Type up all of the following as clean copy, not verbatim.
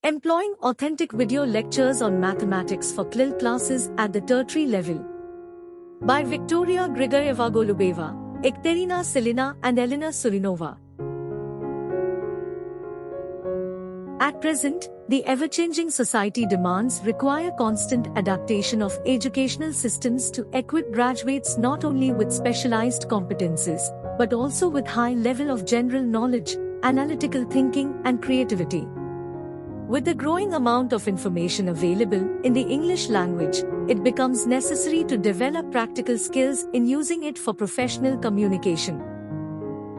Employing authentic video lectures on mathematics for CLIL classes at the tertiary level. By Victoria Grigorieva-Golubeva, Ekaterina Silina and Elena Surinova. At present, the ever-changing society demands require constant adaptation of educational systems to equip graduates not only with specialized competences, but also with high level of general knowledge, analytical thinking and creativity. With the growing amount of information available in the English language, it becomes necessary to develop practical skills in using it for professional communication.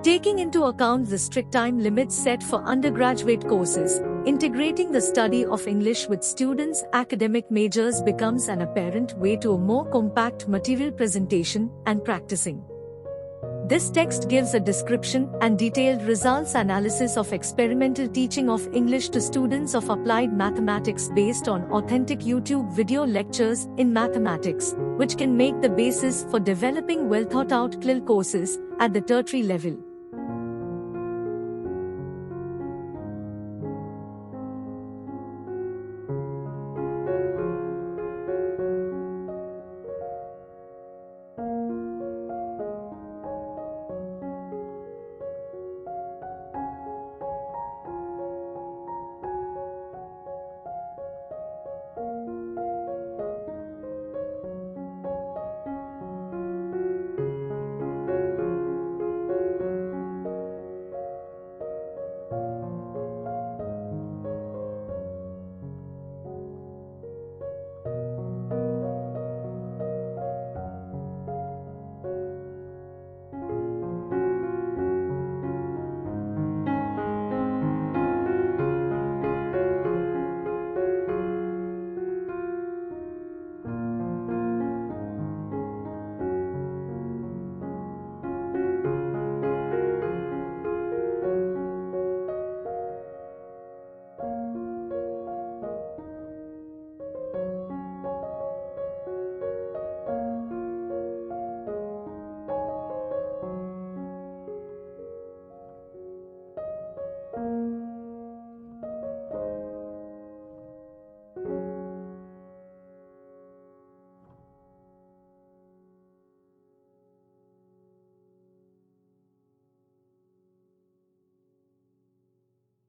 Taking into account the strict time limits set for undergraduate courses, integrating the study of English with students' academic majors becomes an apparent way to a more compact material presentation and practicing. This text gives a description and detailed results analysis of experimental teaching of English to students of applied mathematics based on authentic YouTube video lectures in mathematics, which can make the basis for developing well-thought-out CLIL courses at the tertiary level.